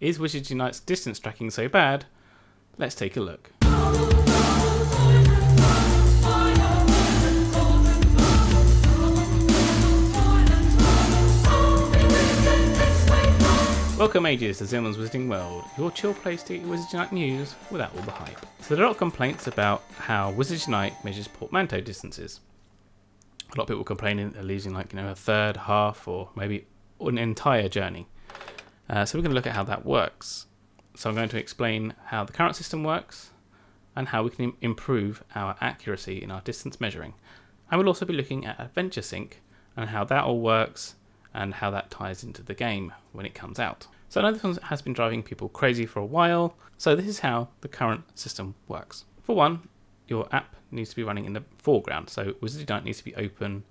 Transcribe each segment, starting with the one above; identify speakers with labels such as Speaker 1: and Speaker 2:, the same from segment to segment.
Speaker 1: Is Wizard Unite's distance tracking so bad? Let's take a look. Welcome mages to Zillman's Wizarding World, your chill place to get Wizard Unite news without all the hype. So there are a lot of complaints about how Wizard Unite measures portmanteau distances. A lot of people complaining that they're losing a third, half, or maybe an entire journey. So we're going to look at how that works. So I'm going to explain how the current system works and how we can improve our accuracy in our distance measuring. And we'll also be looking at Adventure Sync and how that all works and how that ties into the game when it comes out. So I know this one has been driving people crazy for a while, so this is how the current system works. For one, your app needs to be running in the foreground, so Wizard Unite needs to be open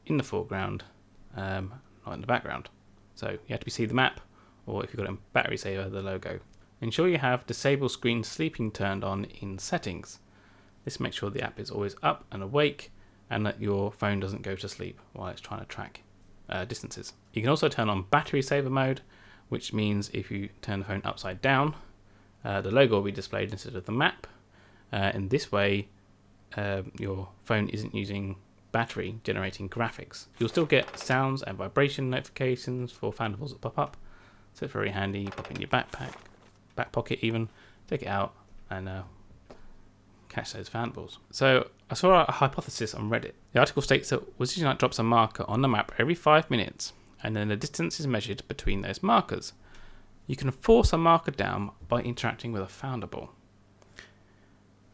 Speaker 1: in the foreground, not in the background. So you have to see the map, or if you've got it in battery saver, the logo. Ensure you have disable screen sleeping turned on in settings. This makes sure the app is always up and awake and that your phone doesn't go to sleep while it's trying to track distances. You can also turn on battery saver mode, which means if you turn the phone upside down, the logo will be displayed instead of the map. In this way, your phone isn't using battery generating graphics. You'll still get sounds and vibration notifications for fandables that pop up, so it's very handy. Pop in your backpack, back pocket even, take it out and catch those fandables. So I saw a hypothesis on Reddit. The article states that Wizard Unite drops a marker on the map every 5 minutes, and then the distance is measured between those markers. You can force a marker down by interacting with a foundable.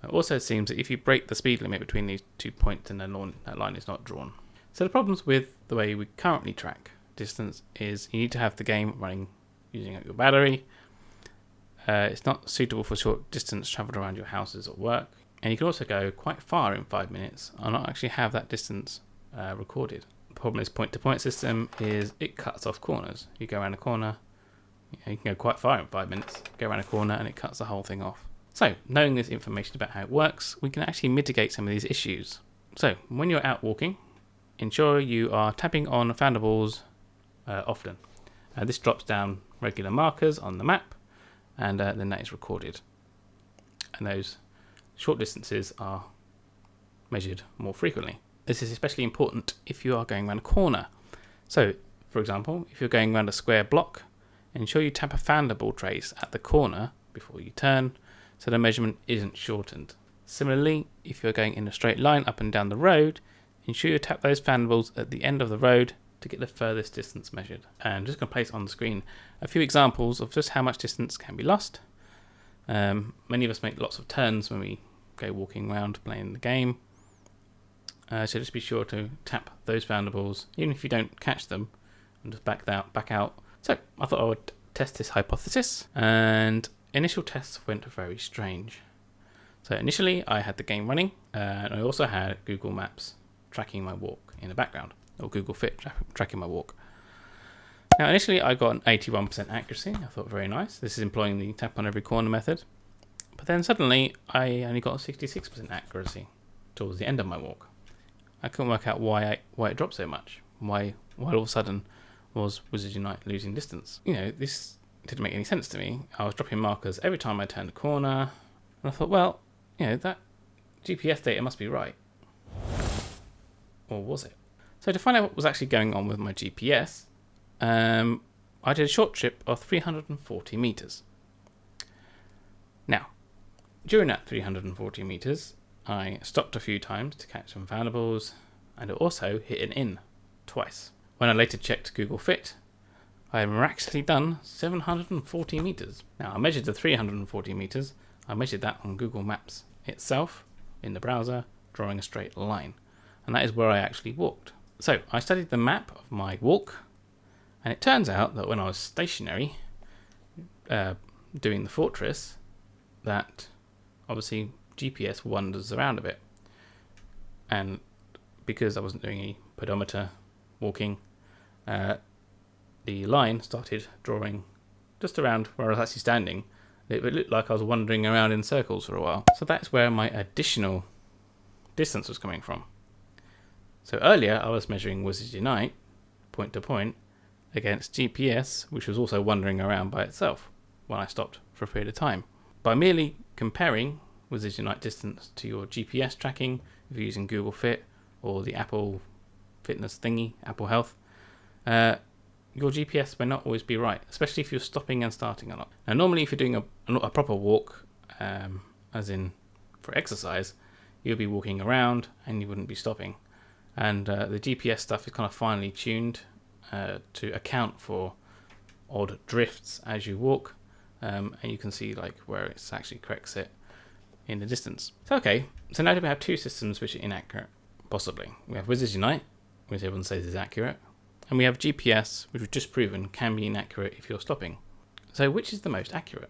Speaker 1: It also seems that if you break the speed limit between these 2 points, then that line is not drawn. So the problems with the way we currently track distance is you need to have the game running using up your battery. It's not suitable for short distance travelled around your houses or work. And you can also go quite far in 5 minutes and not actually have that distance recorded. The problem with this point-to-point system is it cuts off corners. You go around a corner, you can go quite far in 5 minutes, go around a corner and it cuts the whole thing off. So, knowing this information about how it works, we can actually mitigate some of these issues. So, when you're out walking, ensure you are tapping on foundables often. This drops down regular markers on the map, and then that is recorded. And those short distances are measured more frequently. This is especially important if you are going around a corner. So, for example, if you're going around a square block, ensure you tap a foundable trace at the corner before you turn, so the measurement isn't shortened. Similarly, if you're going in a straight line up and down the road, ensure you tap those foundables at the end of the road to get the furthest distance measured. And I'm just going to place on the screen a few examples of just how much distance can be lost. Many of us make lots of turns when we go walking around playing the game. So just be sure to tap those foundables, even if you don't catch them, and just back out. So I thought I would test this hypothesis, and initial tests went very strange. So initially I had the game running, and I also had Google Maps tracking my walk in the background, or Google Fit tracking my walk. Now initially I got an 81% accuracy. I thought very nice. This is employing the tap on every corner method. But then suddenly I only got a 66% accuracy towards the end of my walk. I couldn't work out why it dropped so much. Why all of a sudden was Wizard Unite losing distance? This didn't make any sense to me. I was dropping markers every time I turned a corner, and I thought, well, that GPS data must be right. Or was it? So to find out what was actually going on with my GPS, I did a short trip of 340 meters. Now, during that 340 meters, I stopped a few times to catch some foundables, and it also hit an inn twice. When I later checked Google Fit, I had miraculously done 740 meters. Now, I measured the 340 meters. I measured that on Google Maps itself in the browser, drawing a straight line. And that is where I actually walked. So I studied the map of my walk, and it turns out that when I was stationary doing the fortress, that obviously GPS wanders around a bit. And because I wasn't doing any pedometer walking, the line started drawing just around where I was actually standing. It looked like I was wandering around in circles for a while. So that's where my additional distance was coming from. So earlier I was measuring Wizard Unite point to point against GPS, which was also wandering around by itself. when I stopped for a period of time. By merely comparing Wizards Unite distance to your GPS tracking, if you're using Google Fit or the Apple Fitness thingy, Apple Health, your GPS may not always be right, especially if you're stopping and starting a lot. Now, normally if you're doing a proper walk, as in for exercise, you'll be walking around and you wouldn't be stopping. And the GPS stuff is kind of finely tuned to account for odd drifts as you walk, and you can see like where it's actually corrects it in the distance. So now we have two systems which are inaccurate, possibly. We have Wizards Unite, which everyone says is accurate, and we have GPS, which we've just proven can be inaccurate if you're stopping. So which is the most accurate?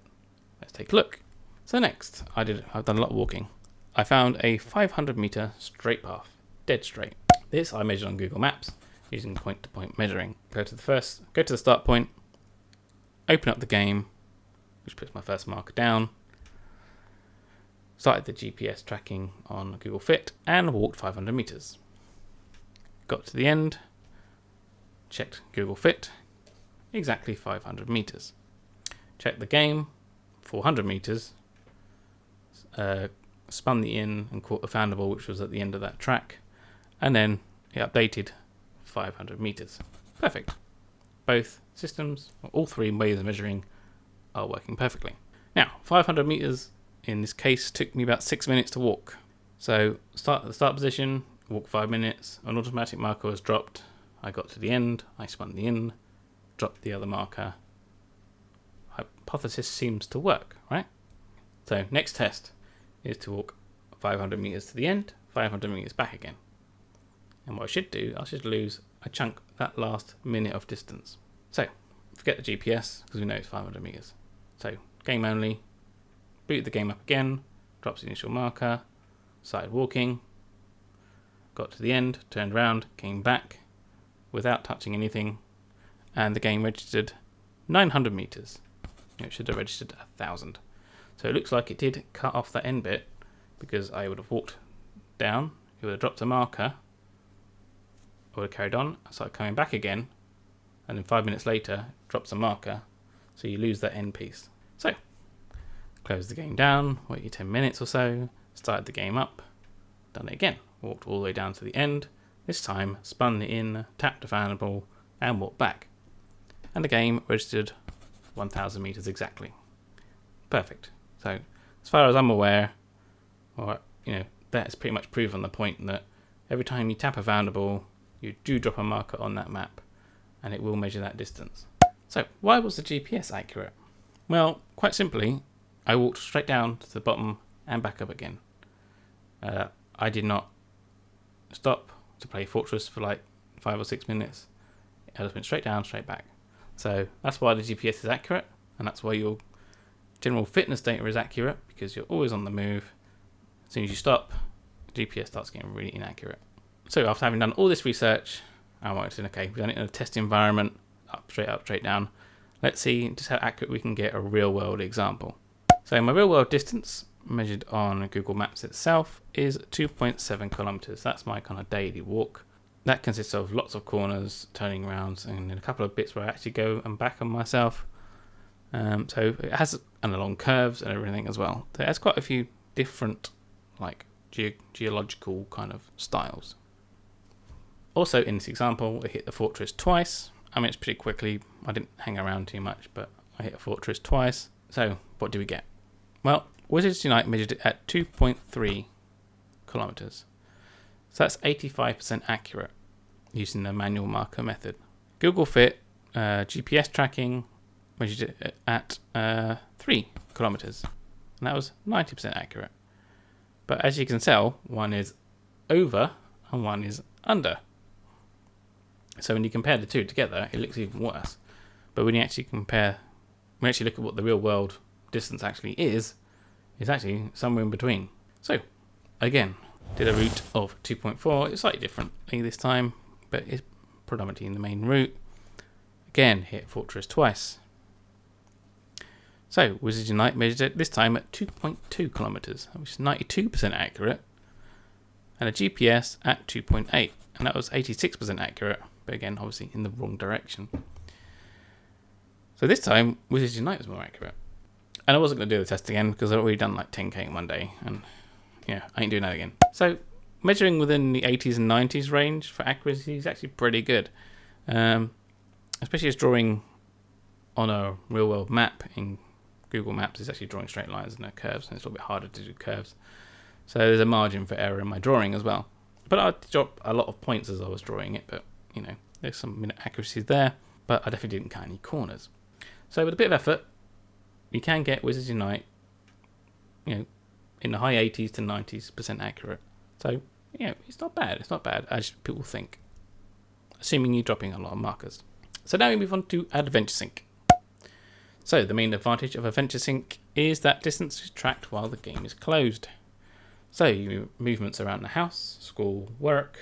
Speaker 1: Let's take a look. So next, I've done a lot of walking. I found a 500 meter straight path, dead straight. This I measured on Google Maps using point-to-point measuring. Go to the start point, open up the game, which puts my first marker down, started the GPS tracking on Google Fit, and walked 500 meters. Got to the end, checked Google Fit, exactly 500 meters. Checked the game, 400 meters, spun the in and caught the foundable, which was at the end of that track, and then it updated 500 meters. Perfect. Both systems, all three ways of measuring, are working perfectly. Now, 500 meters in this case took me about 6 minutes to walk. So, start at the start position, walk 5 minutes, an automatic marker was dropped. I got to the end, I spun the in, dropped the other marker. Hypothesis seems to work, right? So, next test is to walk 500 meters to the end, 500 meters back again. And what I should do, I should lose a chunk, that last minute of distance. So, forget the GPS, because we know it's 500 meters. So, game only, boot the game up again, drops the initial marker, started walking, got to the end, turned around, came back, without touching anything, and the game registered 900 meters. It should have registered 1,000. So it looks like it did cut off that end bit, because I would have walked down, it would have dropped a marker, I would have carried on, I started coming back again, and then 5 minutes later, drops a marker, so you lose that end piece. So, close the game down, wait your 10 minutes or so, started the game up, done it again, walked all the way down to the end, this time spun in, tapped a foundable, and walked back. And the game registered 1,000 meters exactly. Perfect. So, as far as I'm aware, that's pretty much proven the point that every time you tap a foundable, you do drop a marker on that map, and it will measure that distance. So, why was the GPS accurate? Well, quite simply, I walked straight down to the bottom and back up again. I did not stop to play Fortress for like 5 or 6 minutes. I just went straight down, straight back. So that's why the GPS is accurate, and that's why your general fitness data is accurate, because you're always on the move. As soon as you stop, GPS starts getting really inaccurate. So after having done all this research, I wanted to, we've done it in a test environment, up, straight down. Let's see just how accurate we can get a real world example. So my real world distance measured on Google Maps itself is 2.7 kilometers. That's my kind of daily walk. That consists of lots of corners, turning around, and a couple of bits where I actually go and back on myself. So it has along curves and everything as well. So it has quite a few different like geological kind of styles. Also in this example, I hit the fortress twice. I mean, it's pretty quickly. I didn't hang around too much, but I hit a fortress twice. So what do we get? Well, Wizards Unite measured it at 2.3 kilometers. So that's 85% accurate using the manual marker method. Google Fit GPS tracking measured it at 3 kilometers, and that was 90% accurate. But as you can tell, one is over and one is under. So when you compare the two together, it looks even worse. But when you actually look at what the real world distance actually is, it's actually somewhere in between. So again, did a route of 2.4. It's slightly differently this time, but it's predominantly in the main route. Again, hit Fortress twice. So Wizards Unite measured it this time at 2.2 kilometers, which is 92% accurate, and a GPS at 2.8, and that was 86% accurate, but again, obviously in the wrong direction. So this time, Wizards Unite was more accurate. And I wasn't going to do the test again because I'd already done like 10k in one day, and yeah, I ain't doing that again. So measuring within the 80s and 90s range for accuracy is actually pretty good, especially as drawing on a real world map in Google Maps is actually drawing straight lines and no curves, and it's a little bit harder to do curves. So there's a margin for error in my drawing as well. But I dropped a lot of points as I was drawing it, but you know, there's some inaccuracies there, but I definitely didn't cut any corners. So with a bit of effort, you can get Wizards Unite, you know, in the high 80s to 90% accurate. So, you know, it's not bad. It's not bad, as people think, assuming you're dropping a lot of markers. So now we move on to Adventure Sync. So the main advantage of Adventure Sync is that distance is tracked while the game is closed. So your movements around the house, school, work,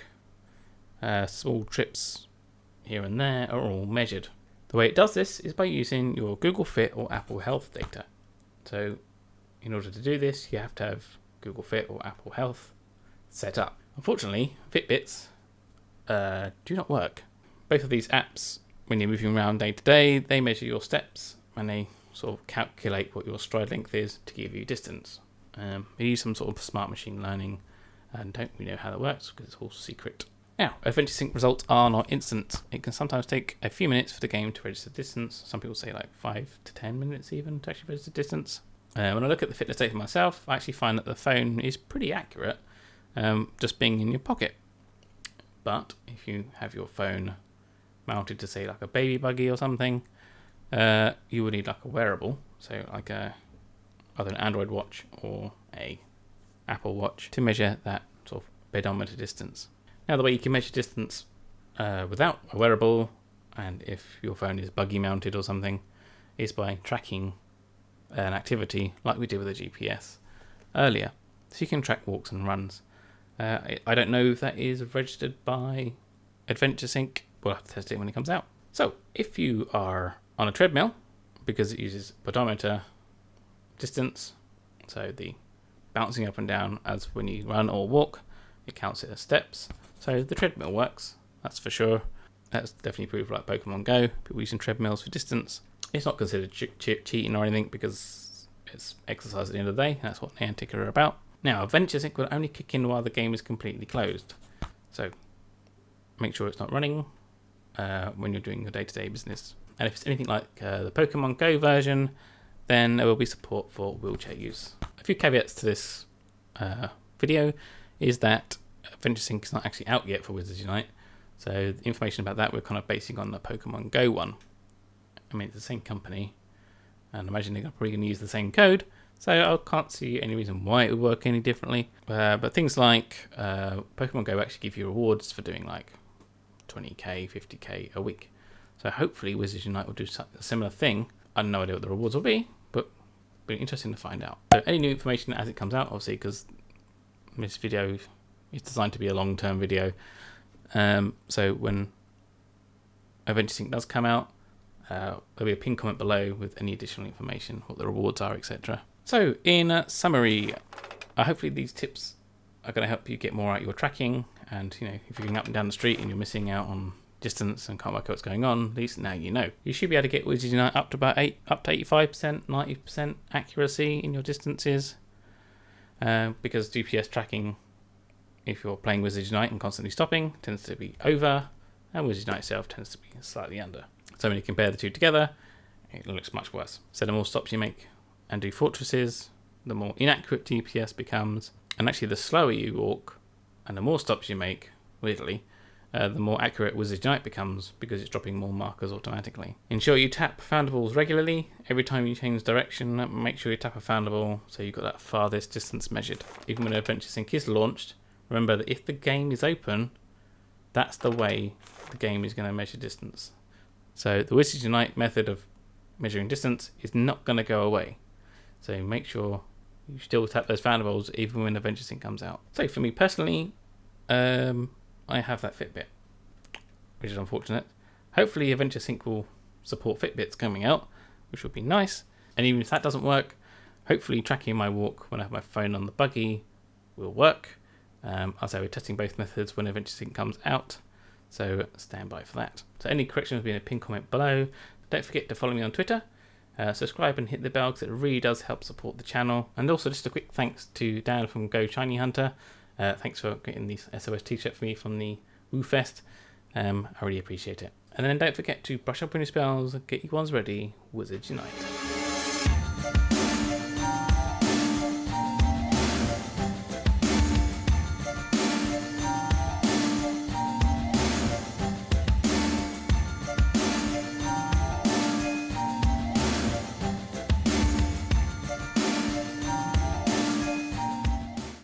Speaker 1: small trips here and there are all measured. The way it does this is by using your Google Fit or Apple Health data. So in order to do this, you have to have Google Fit or Apple Health set up. Unfortunately, Fitbits do not work. Both of these apps, when you're moving around day to day, they measure your steps and they sort of calculate what your stride length is to give you distance. They use some sort of smart machine learning and don't really know how that works because it's all secret. Now, Adventure Sync results are not instant. It can sometimes take a few minutes for the game to register distance. Some people say like 5 to 10 minutes even to actually register distance. When I look at the fitness data myself, I actually find that the phone is pretty accurate, just being in your pocket. But if you have your phone mounted to say like a baby buggy or something, you would need like a wearable, so like either an Android watch or a Apple Watch to measure that sort of pedometer distance. Now the way you can measure distance without a wearable, and if your phone is buggy mounted or something, is by tracking an activity like we did with the GPS earlier. So you can track walks and runs. I don't know if that is registered by Adventure Sync. We'll have to test it when it comes out. So if you are on a treadmill, because it uses pedometer distance, so the bouncing up and down as when you run or walk, it counts it as steps. So the treadmill works, that's for sure. That's definitely proved like Pokemon Go, people using treadmills for distance. It's not considered cheating or anything because it's exercise at the end of the day. That's what Niantic are about. Now, Adventure Sync will only kick in while the game is completely closed. So make sure it's not running when you're doing your day-to-day business. And if it's anything like the Pokemon Go version, then there will be support for wheelchair use. A few caveats to this video is that Adventure Sync is not actually out yet for Wizards Unite. So the information about that we're kind of basing on the Pokemon Go one. I mean, it's the same company, and I imagine they're probably going to use the same code, so I can't see any reason why it would work any differently. But things like Pokemon Go actually give you rewards for doing like 20k, 50k a week. So hopefully Wizards Unite will do a similar thing. I have no idea what the rewards will be, but it'll be interesting to find out. So any new information as it comes out, obviously, because this video is designed to be a long-term video. So when Adventure Sync does come out, there'll be a pinned comment below with any additional information, what the rewards are, etc. So in summary, hopefully these tips are going to help you get more out of your tracking, and you know, if you're going up and down the street and you're missing out on distance and can't work out what's going on, at least now you know. You should be able to get Wizards Unite up to about 85%, 90% accuracy in your distances, because GPS tracking, if you're playing Wizards Unite and constantly stopping, tends to be over, and Wizards Unite itself tends to be slightly under. So when you compare the two together, it looks much worse. So the more stops you make and do fortresses, the more inaccurate GPS becomes, and actually the slower you walk and the more stops you make, weirdly, the more accurate Wizards Unite becomes because it's dropping more markers automatically. Ensure you tap foundables regularly. Every time you change direction, make sure you tap a foundable so you've got that farthest distance measured. Even when Adventure Sync is launched, remember that if the game is open, that's the way the game is going to measure distance. So the Wizards Unite method of measuring distance is not going to go away. So make sure you still tap those foundables even when Adventure Sync comes out. So for me personally, I have that Fitbit, which is unfortunate. Hopefully Adventure Sync will support Fitbits coming out, which would be nice. And even if that doesn't work, hopefully tracking my walk when I have my phone on the buggy will work. As I we're testing both methods when Adventure Sync comes out, so stand by for that. So any corrections will be in a pinned comment below. Don't forget to follow me on Twitter, Subscribe and hit the bell because it really does help support the channel. And also just a quick thanks to Dan from Go Shiny Hunter. Thanks for getting this SOS t-shirt for me from the Woo Fest. I really appreciate it. And then don't forget to brush up on your spells, get your ones ready, Wizards Unite.